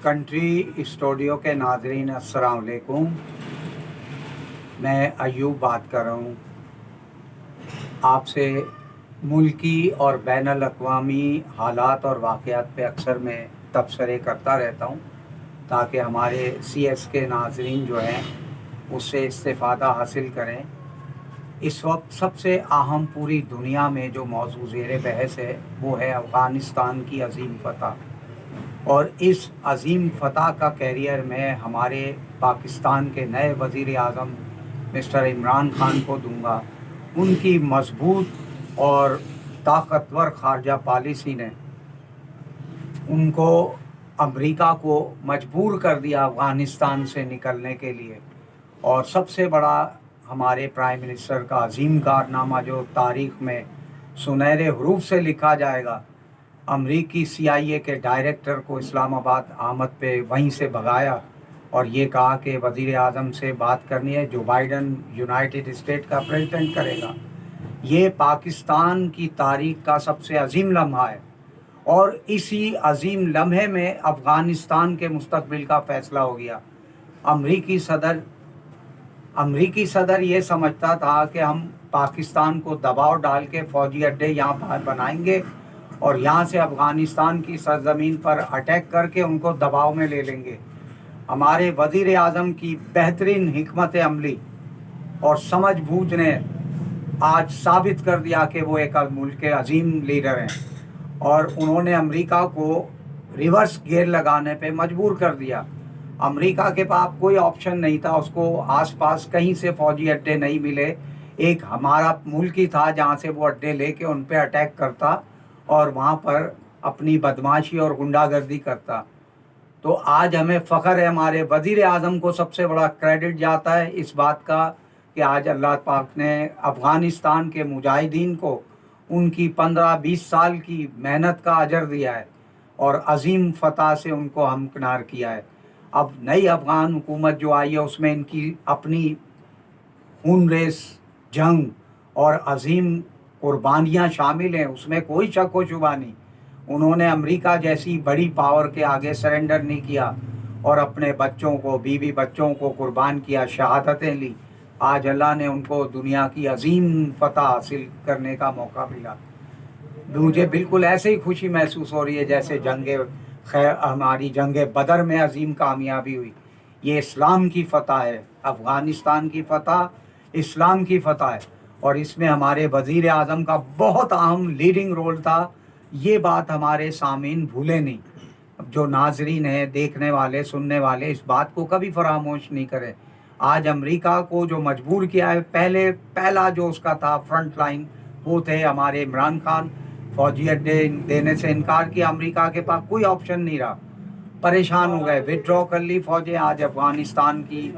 Country studio کے ناظرین السلام علیکم. میں ایوب بات کر رہا ہوں. آپ سے ملکی اور بین الاقوامی حالات اور واقعات پہ اکثر میں تبصرے کرتا رہتا ہوں تاکہ ہمارے سی ایس کے ناظرین جو ہیں اس سے استفادہ حاصل کریں. اس وقت سب سے اہم پوری دنیا میں جو موضوع زیر بحث ہے وہ ہے افغانستان کی عظیم فتح. اور اس عظیم فتح کا کیریئر میں ہمارے پاکستان کے نئے وزیر اعظم مسٹر عمران خان کو دوں گا. ان کی مضبوط اور طاقتور خارجہ پالیسی نے ان کو امریکہ کو مجبور کر دیا افغانستان سے نکلنے کے لیے. اور سب سے بڑا ہمارے پرائم منسٹر کا عظیم کارنامہ جو تاریخ میں سنہرے حروف سے لکھا جائے گا، امریکی سی آئی اے کے ڈائریکٹر کو اسلام آباد آمد پہ وہیں سے بھگایا اور یہ کہا کہ وزیر اعظم سے بات کرنی ہے، جو بائیڈن یونائٹڈ اسٹیٹ کا پریزیڈنٹ کرے گا. یہ پاکستان کی تاریخ کا سب سے عظیم لمحہ ہے اور اسی عظیم لمحے میں افغانستان کے مستقبل کا فیصلہ ہو گیا. امریکی صدر یہ سمجھتا تھا کہ ہم پاکستان کو دباؤ ڈال کے فوجی اڈے یہاں پر بنائیں گے اور یہاں سے افغانستان کی سرزمین پر اٹیک کر کے ان کو دباؤ میں لے لیں گے. ہمارے وزیر اعظم کی بہترین حکمت عملی اور سمجھ بوجھ نے آج ثابت کر دیا کہ وہ ایک ملک کے عظیم لیڈر ہیں اور انہوں نے امریکہ کو ریورس گیئر لگانے پہ مجبور کر دیا. امریکہ کے پاس کوئی آپشن نہیں تھا، اس کو آس پاس کہیں سے فوجی اڈے نہیں ملے. ایک ہمارا ملک ہی تھا جہاں سے وہ اڈے لے کے ان پہ اٹیک کرتا اور وہاں پر اپنی بدماشی اور غنڈہ گردی کرتا. تو آج ہمیں فخر ہے، ہمارے وزیر اعظم کو سب سے بڑا کریڈٹ جاتا ہے اس بات کا کہ آج اللہ پاک نے افغانستان کے مجاہدین کو ان کی 15-20 سال کی محنت کا اجر دیا ہے اور عظیم فتح سے ان کو ہمکنار کیا ہے. اب نئی افغان حکومت جو آئی ہے اس میں ان کی اپنی خون ریز جنگ اور عظیم قربانیاں شامل ہیں، اس میں کوئی شک و شبہ نہیں. انہوں نے امریکہ جیسی بڑی پاور کے آگے سرنڈر نہیں کیا اور اپنے بچوں کو، بیوی بچوں کو قربان کیا، شہادتیں لی. آج اللہ نے ان کو دنیا کی عظیم فتح حاصل کرنے کا موقع ملا. مجھے بالکل ایسے ہی خوشی محسوس ہو رہی ہے جیسے ہماری جنگ بدر میں عظیم کامیابی ہوئی. یہ اسلام کی فتح ہے، افغانستان کی فتح اسلام کی فتح ہے اور اس میں ہمارے وزیر اعظم کا بہت اہم لیڈنگ رول تھا. یہ بات ہمارے سامعین بھولے نہیں. جو ناظرین ہیں، دیکھنے والے، سننے والے، اس بات کو کبھی فراموش نہیں کریں. آج امریکہ کو جو مجبور کیا ہے، پہلا جو اس کا تھا فرنٹ لائن وہ تھے ہمارے عمران خان. فوجی اڈے دینے سے انکار کیا، امریکہ کے پاس کوئی آپشن نہیں رہا، پریشان ہو گئے، وڈرا کر لی فوجیں. آج افغانستان کی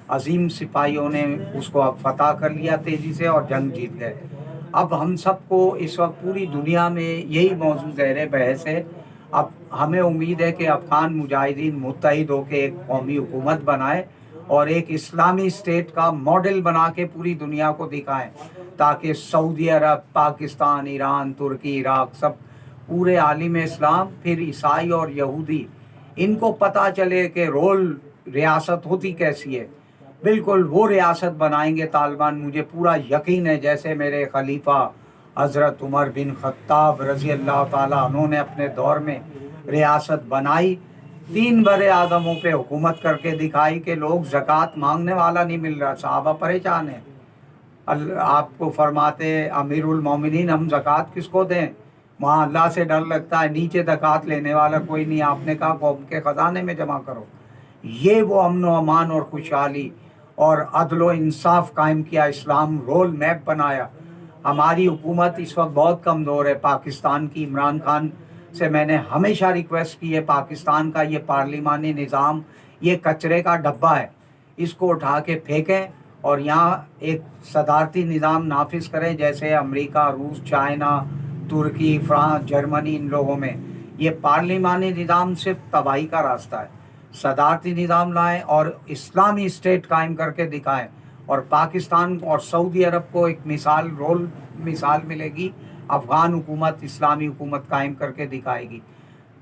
عظیم سپاہیوں نے اس کو اب فتح کر لیا تیزی سے اور جنگ جیت گئے. اب ہم سب کو اس وقت پوری دنیا میں یہی موضوع زیر بحث ہے. اب ہمیں امید ہے کہ افغان مجاہدین متحد ہو کے ایک قومی حکومت بنائے اور ایک اسلامی اسٹیٹ کا ماڈل بنا کے پوری دنیا کو دکھائیں تاکہ سعودی عرب، پاکستان، ایران، ترکی، عراق، سب پورے عالم اسلام، پھر عیسائی اور یہودی، ان کو پتہ چلے کہ رول ریاست ہوتی کیسی ہے. بالکل وہ ریاست بنائیں گے طالبان، مجھے پورا یقین ہے. جیسے میرے خلیفہ حضرت عمر بن خطاب رضی اللہ تعالیٰ انہوں نے اپنے دور میں ریاست بنائی، 3 بر اعظموں پہ حکومت کر کے دکھائی کہ لوگ زکوٰۃ مانگنے والا نہیں مل رہا، صحابہ پریشان ہیں. آپ کو فرماتے امیر المومنین ہم زکوٰۃ کس کو دیں، وہاں اللہ سے ڈر لگتا ہے، نیچے زکوٰۃ لینے والا کوئی نہیں. آپ نے کہا قوم کے خزانے میں جمع کرو. یہ وہ امن و امان اور خوشحالی اور عدل و انصاف قائم کیا، اسلام رول میپ بنایا. ہماری حکومت اس وقت بہت کمزور ہے. پاکستان کی عمران خان سے میں نے ہمیشہ ریکویسٹ کی ہے، پاکستان کا یہ پارلیمانی نظام یہ کچرے کا ڈبہ ہے، اس کو اٹھا کے پھینکیں اور یہاں ایک صدارتی نظام نافذ کریں جیسے امریکہ، روس، چائنا، ترکی، فرانس، جرمنی. ان لوگوں میں یہ پارلیمانی نظام صرف تباہی کا راستہ ہے. صدارتی نظام لائیں اور اسلامی اسٹیٹ قائم کر کے دکھائیں اور پاکستان اور سعودی عرب کو ایک مثال ملے گی. افغان حکومت اسلامی حکومت قائم کر کے دکھائے گی.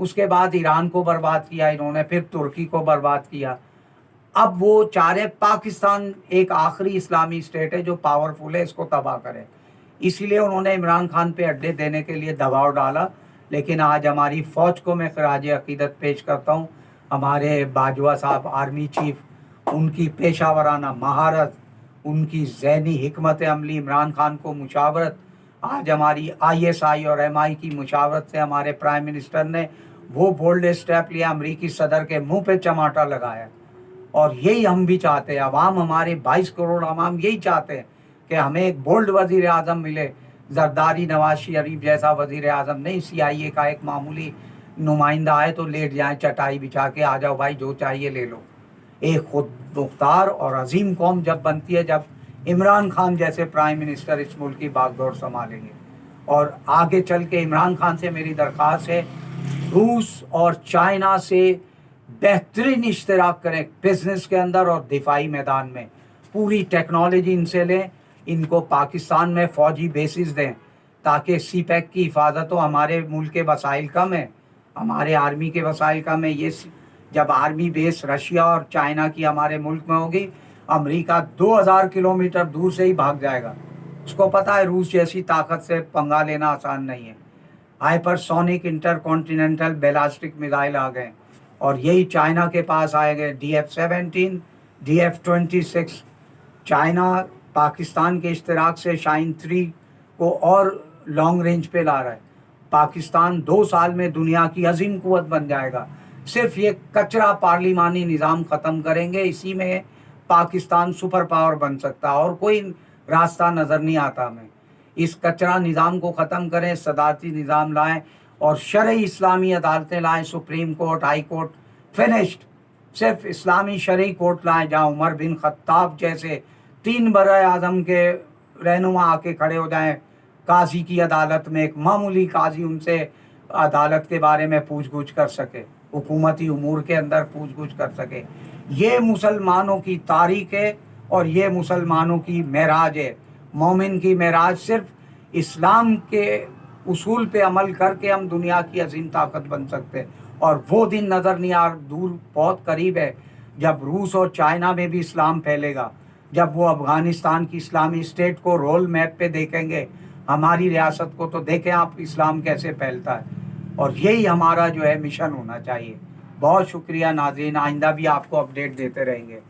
اس کے بعد ایران کو برباد کیا انہوں نے، پھر ترکی کو برباد کیا. اب وہ چاہ رہے پاکستان ایک آخری اسلامی اسٹیٹ ہے جو پاورفل ہے، اس کو تباہ کرے. اسی لیے انہوں نے عمران خان پہ اڈے دینے کے لیے دباؤ ڈالا. لیکن آج ہماری فوج کو میں خراج عقیدت پیش کرتا ہوں، ہمارے باجوہ صاحب آرمی چیف، ان کی پیشہ ورانہ مہارت، ان کی ذہنی حکمت عملی، عمران خان کو مشاورت. آج ہماری ISI اور MI کی مشاورت سے ہمارے پرائم منسٹر نے وہ بولڈ اسٹیپ لیا، امریکی صدر کے منہ پہ چماٹا لگایا. اور یہی ہم بھی چاہتے ہیں، عوام، ہمارے 22 کروڑ عوام یہی چاہتے ہیں کہ ہمیں ایک بولڈ وزیر اعظم ملے. زرداری نواز شریف جیسا وزیر اعظم نہیں، CIA کا ایک معمولی نمائندہ آئے تو لیٹ جائیں چٹائی بچھا کے، آ جاؤ بھائی جو چاہیے لے لو. ایک خود مختار اور عظیم قوم جب بنتی ہے جب عمران خان جیسے پرائم منسٹر اس ملک کی باغ دور سنبھالیں گے. اور آگے چل کے عمران خان سے میری درخواست ہے، روس اور چائنا سے بہترین اشتراک کریں بزنس کے اندر اور دفاعی میدان میں. پوری ٹیکنالوجی ان سے لیں، ان کو پاکستان میں فوجی بیسز دیں تاکہ سی پیک کی حفاظت ہو. ہمارے ملک کے وسائل کم ہیں، ہمارے آرمی کے وسائل کم ہیں. یہ جب آرمی بیس رشیا اور چائنا کی ہمارے ملک میں ہوگی، امریکہ 2000 کلومیٹر دور سے ہی بھاگ جائے گا. اس کو پتہ ہے روس جیسی طاقت سے پنگا لینا آسان نہیں ہے. Hypersonic intercontinental ballistic missile آ گئے اور یہی چائنا کے پاس آئے گئے DF-17 DF-26. چائنا پاکستان کے اشتراک سے شاہین 3 کو اور لانگ رینج پہ لا رہا ہے. پاکستان 2 سال میں دنیا کی عظیم قوت بن جائے گا. صرف یہ کچرا پارلیمانی نظام ختم کریں گے، اسی میں پاکستان سپر پاور بن سکتا، اور کوئی راستہ نظر نہیں آتا ہمیں. اس کچرا نظام کو ختم کریں، صدارتی نظام لائیں اور شرعی اسلامی عدالتیں لائیں. Supreme court, high court finished. صرف اسلامی شرعی کورٹ لائیں جہاں عمر بن خطاب جیسے 3 برائے اعظم کے رہنما آ کے کھڑے ہو جائیں قاضی کی عدالت میں. ایک معمولی قاضی ان سے عدالت کے بارے میں پوچھ گچھ کر سکے، حکومتی امور کے اندر پوچھ گچھ کر سکے. یہ مسلمانوں کی تاریخ ہے اور یہ مسلمانوں کی معراج ہے. مومن کی معراج صرف اسلام کے اصول پہ عمل کر کے ہم دنیا کی عظیم طاقت بن سکتے. اور وہ دن نظر نہیں آ دور، بہت قریب ہے جب روس اور چائنا میں بھی اسلام پھیلے گا، جب وہ افغانستان کی اسلامی اسٹیٹ کو رول میپ پہ دیکھیں گے. ہماری ریاست کو تو دیکھیں آپ اسلام کیسے پھیلتا ہے. اور یہی ہمارا جو ہے مشن ہونا چاہیے. بہت شکریہ ناظرین، آئندہ بھی آپ کو اپڈیٹ دیتے رہیں گے.